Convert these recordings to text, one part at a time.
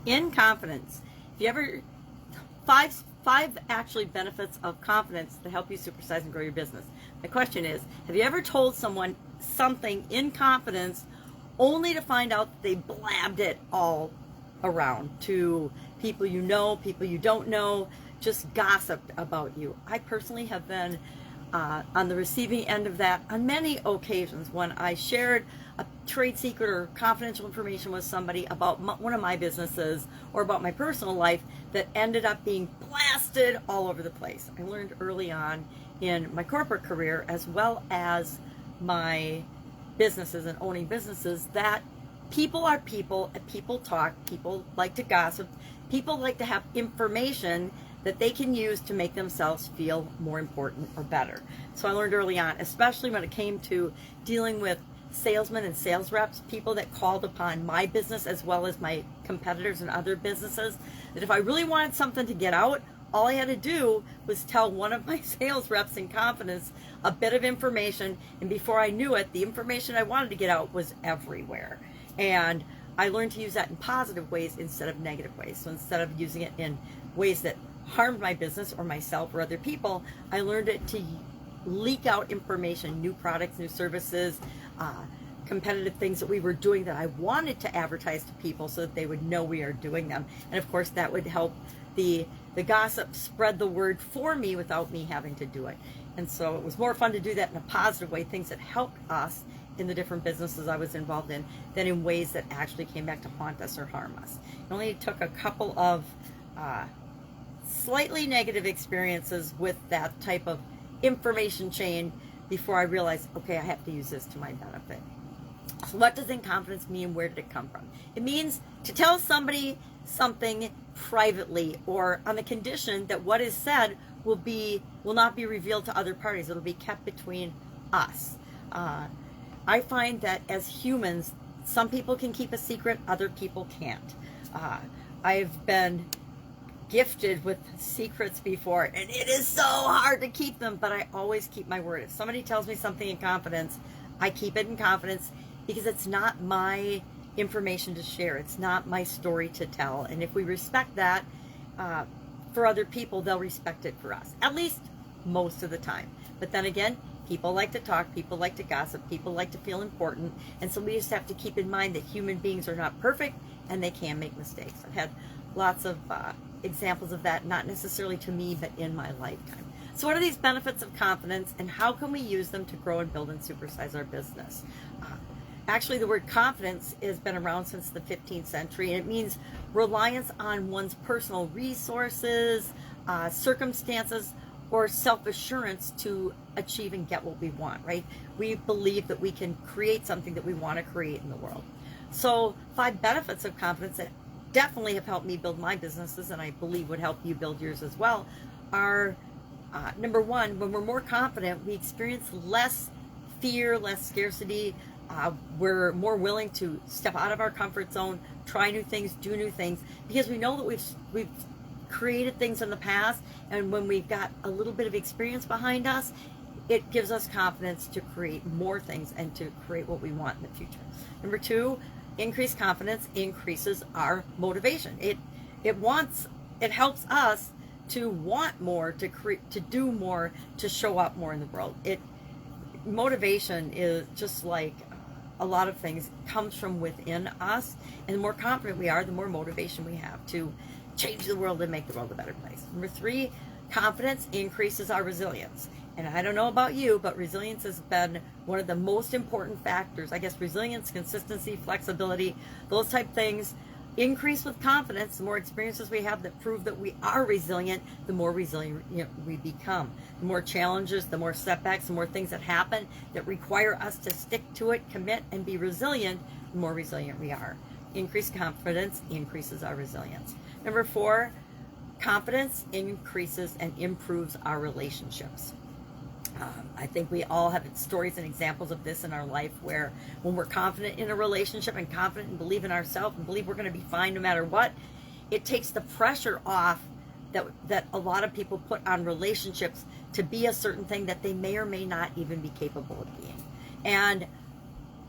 Incompetence. If you ever, five actually benefits of confidence that help you supersize and grow your business. My question is, have you ever told someone something in confidence only to find out that they blabbed it all around to people you know, people you don't know, just gossiped about you? I personally have been on the receiving end of that on many occasions when I shared a trade secret or confidential information with somebody about one of my businesses or about my personal life that ended up being blasted all over the place. I learned early on in my corporate career, as well as my businesses and owning businesses, that people are people, and people talk, people like to gossip, people like to have information that they can use to make themselves feel more important or better. So I learned early on, especially when it came to dealing with salesmen and sales reps, people that called upon my business as well as my competitors and other businesses, that if I really wanted something to get out, all I had to do was tell one of my sales reps in confidence a bit of information, and before I knew it, the information I wanted to get out was everywhere. And I learned to use that in positive ways instead of negative ways. So instead of using it in ways that harmed my business or myself or other people, I learned it to leak out information, new products, new services, competitive things that we were doing that I wanted to advertise to people so that they would know we are doing them. And of course that would help the gossip spread the word for me without me having to do it. And so it was more fun to do that in a positive way, things that helped us in the different businesses I was involved in, than in ways that actually came back to haunt us or harm us. It only took a couple of slightly negative experiences with that type of information chain before I realized, okay, I have to use this to my benefit. So what does incompetence mean? Where did it come from? It means to tell somebody something privately or on the condition that what is said will not be revealed to other parties. It'll be kept between us. I find that as humans, some people can keep a secret, other people can't. I've been gifted with secrets before, and it is so hard to keep them, but I always keep my word. If somebody tells me something in confidence, I keep it in confidence because it's not my information to share. It's not my story to tell. And if we respect that for other people, they'll respect it for us, at least most of the time. But then again, people like to talk, people like to gossip, people like to feel important, and so we just have to keep in mind that human beings are not perfect and they can make mistakes. I've had lots of examples of that, not necessarily to me, but in my lifetime. So what are these benefits of confidence, and how can we use them to grow and build and supersize our business? Actually, the word confidence has been around since the 15th century, and it means reliance on one's personal resources, circumstances, or self-assurance to achieve and get what we want, right? We believe that we can create something that we want to create in the world. So 5 benefits of confidence that definitely have helped me build my businesses, and I believe would help you build yours as well, are number 1, when we're more confident, we experience less fear, less scarcity. We're more willing to step out of our comfort zone, try new things, do new things, because we know that we've created things in the past, and when we've got a little bit of experience behind us, it gives us confidence to create more things and to create what we want in the future. Number 2, increased confidence increases our motivation. It helps us to want more, to do more, to show up more in the world. Motivation is just like a lot of things, comes from within us, and the more confident we are, the more motivation we have to change the world and make the world a better place. Number 3, confidence increases our resilience. And I don't know about you, but resilience has been one of the most important factors. I guess resilience, consistency, flexibility, those type things increase with confidence. The more experiences we have that prove that we are resilient, the more resilient we become. The more challenges, the more setbacks, the more things that happen that require us to stick to it, commit, and be resilient, the more resilient we are. Increased confidence increases our resilience. Number 4, confidence increases and improves our relationships. I think we all have stories and examples of this in our life, where when we're confident in a relationship and confident and believe in ourselves and believe we're going to be fine no matter what, it takes the pressure off that a lot of people put on relationships to be a certain thing that they may or may not even be capable of being. And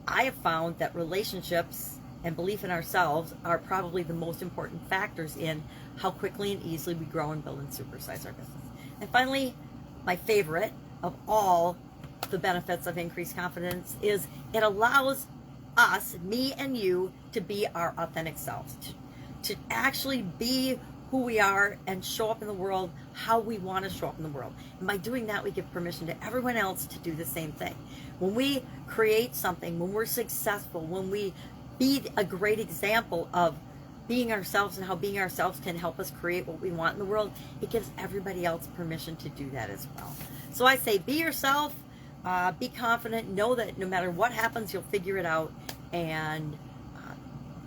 I have found that relationships and belief in ourselves are probably the most important factors in how quickly and easily we grow and build and supersize our business. And finally, my favorite of all the benefits of increased confidence is it allows us, me and you, to be our authentic selves, to actually be who we are and show up in the world how we want to show up in the world. And by doing that, we give permission to everyone else to do the same thing. When we create something, when we're successful, when we be a great example of being ourselves and how being ourselves can help us create what we want in the world, it gives everybody else permission to do that as well. So I say, be yourself, be confident, know that no matter what happens, you'll figure it out. And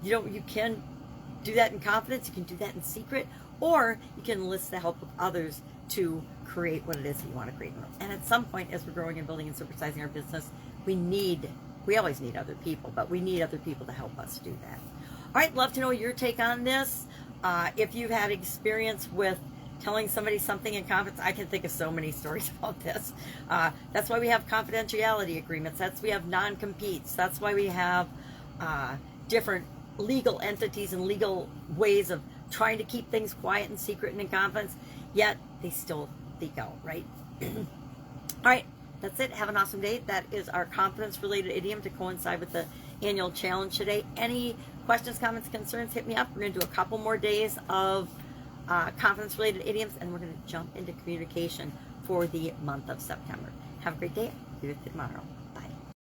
you can do that in confidence, you can do that in secret, or you can enlist the help of others to create what it is that you want to create. And at some point, as we're growing and building and supersizing our business, we always need other people, but we need other people to help us do that. All right, love to know your take on this. If you've had experience with telling somebody something in confidence, I can think of so many stories about this. That's why we have confidentiality agreements. That's why we have non-competes. That's why we have different legal entities and legal ways of trying to keep things quiet and secret and in confidence, yet they still leak out, right? All right, that's it. Have an awesome day. That is our confidence-related idiom to coincide with the annual challenge today. Any questions, comments, concerns, hit me up. We're going to do a couple more days of confidence-related idioms, and we're going to jump into communication for the month of September. Have a great day. See you tomorrow.